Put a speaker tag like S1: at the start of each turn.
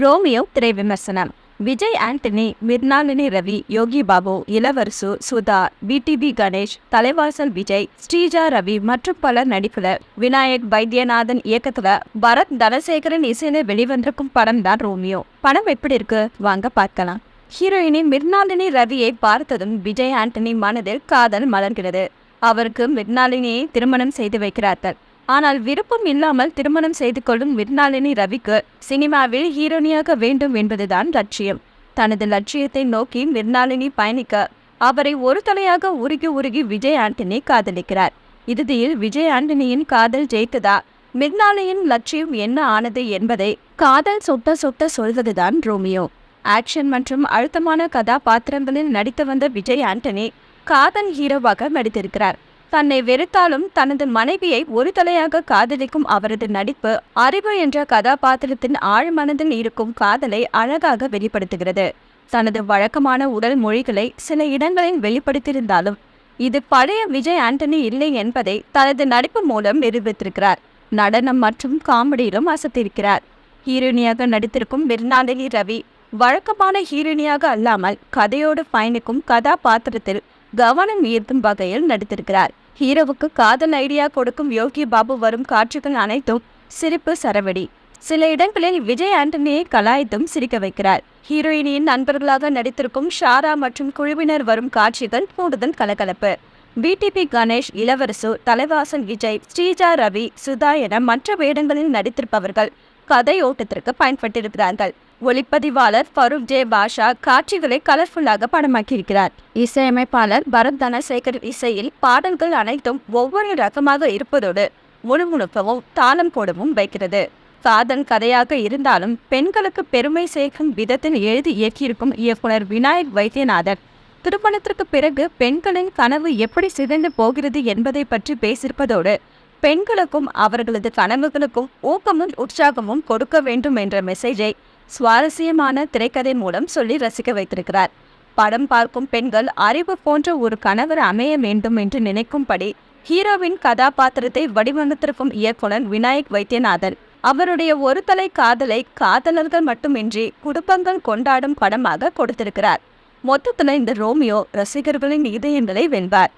S1: Romeo திரை விமர்சனம். விஜய் ஆண்டனி, மிர்னாலினி ரவி, யோகி பாபு, இளவரசு, Sudha, PDB Ganesh, தலைவாசல் விஜய், ஸ்ரீஜா ரவி மற்றும் பலர் நடிப்புல விநாயக் வைத்தியநாதன் இயக்கத்துல பரத் தனசேகரன் இசையில வெளிவந்திருக்கும் படம் தான் ரோமியோ. படம் எப்படி இருக்கு வாங்க பார்க்கலாம். ஹீரோயினி மிர்னாலினி ரவியை பார்த்ததும் விஜய் ஆண்டனி மனதில் காதல் மலர்கிறது. அவருக்கு மிர்னாலினியை திருமணம் செய்து வைக்கிறார்கள். ஆனால் விருப்பம் இல்லாமல் திருமணம் செய்து கொள்ளும் மிர்னாலினி ரவிக்கு சினிமாவில் ஹீரோனியாக வேண்டும் என்பதுதான் லட்சியம். தனது லட்சியத்தை நோக்கி மிர்னாலினி பயணிக்க அவரை ஒரு தலையாக உருகி உருகி விஜய் ஆண்டனி காதலிக்கிறார். இறுதியில் விஜய் ஆண்டனியின் காதல் ஜெயித்ததா, மிர்னாலினியின் லட்சியம் என்ன ஆனது என்பதை காதல் சொட்ட சொட்ட சொல்வதுதான் ரோமியோ. ஆக்ஷன் மற்றும் அழுத்தமான கதாபாத்திரங்களில் நடித்து வந்த விஜய் ஆண்டனி காதல் ஹீரோவாக நடித்திருக்கிறார். தன்னை வெறுத்தாலும் தனது மனைவியை ஒரு தலையாக காதலிக்கும் அவரது நடிப்பு அறிவு என்ற கதாபாத்திரத்தின் ஆழ்மனதில் இருக்கும் காதலை அழகாக வெளிப்படுத்துகிறது. தனது வழக்கமான உடல் மொழிகளை சில இடங்களில் வெளிப்படுத்தியிருந்தாலும் இது பழைய விஜய் ஆண்டனி இல்லை என்பதை தனது நடிப்பு மூலம் நிரூபித்திருக்கிறார். நடனம் மற்றும் காமெடியிலும் அசத்திருக்கிறார். ஹீரோனியாக நடித்திருக்கும் மிர்னாலினி ரவி வழக்கமான ஹீரோனியாக அல்லாமல் கதையோடு பயணிக்கும் கதாபாத்திரத்தில் கவனம் ஈர்க்கும் வகையில் நடித்திருக்கிறார். ஹீரோவுக்கு காதல் ஐடியா கொடுக்கும் யோகி பாபு வரும் காட்சிகள் அனைத்தும் சிரிப்பு சரவடி. சில இடங்களில் விஜய் ஆண்டனியை கலாய்த்தும் சிரிக்க வைக்கிறார். ஹீரோயினியின் நண்பர்களாக நடித்திருக்கும் ஷாரா மற்றும் குழுவினர் வரும் காட்சிகள் கூடுதல் கலகலப்பு. பிடிபி கணேஷ், இளவரசு, தலைவாசல் விஜய், ஸ்ரீஜா ரவி, சுதா என மற்ற வேடங்களில் நடித்திருப்பவர்கள் கதையோட்டத்திற்கு பயன்பட்டிருக்கிறார்கள். ஒளிப்பதிவாளர் ஃபருக் ஜே பாஷா காட்சிகளை கலர்ஃபுல்லாக படமாக்கியிருக்கிறார். இசையமைப்பாளர் பரத் தனசேகர் இசையில் பாடல்கள் அனைத்தும் ஒவ்வொரு ரகமாக இருப்பதோடு முணுமுணுக்கவும் தாளம் போடவும் வைக்கிறது. காதல் கதையாக இருந்தாலும் பெண்களுக்கு பெருமை சேர்க்கும் விதத்தில் எழுதி இயக்கியிருக்கும் இயக்குனர் விநாயக் வைத்தியநாதன் திருமணத்திற்கு பிறகு பெண்களின் கனவு எப்படி சிதைந்து போகிறது என்பதை பற்றி பேசியிருப்பதோடு பெண்களுக்கும் அவர்களது கனவுகளுக்கும் ஊக்கமும் உற்சாகமும் கொடுக்க வேண்டும் என்ற மெசேஜை சுவாரஸ்யமான திரைக்கதை மூலம் சொல்லி ரசிக்க வைத்திருக்கிறார். படம் பார்க்கும் பெண்கள் அறிவு போன்ற ஒரு கணவர் அமைய வேண்டும் என்று நினைக்கும்படி ஹீரோவின் கதாபாத்திரத்தை வடிவமைத்திருக்கும் இயக்குனர் விநாயக் வைத்தியநாதன் அவருடைய ஒரு தலை காதலை காதலர்கள் மட்டுமின்றி குடும்பங்கள் கொண்டாடும் படமாக கொடுத்திருக்கிறார். மொத்தத்தில் இந்த ரோமியோ ரசிகர்களின் இதயங்களை வென்றார்.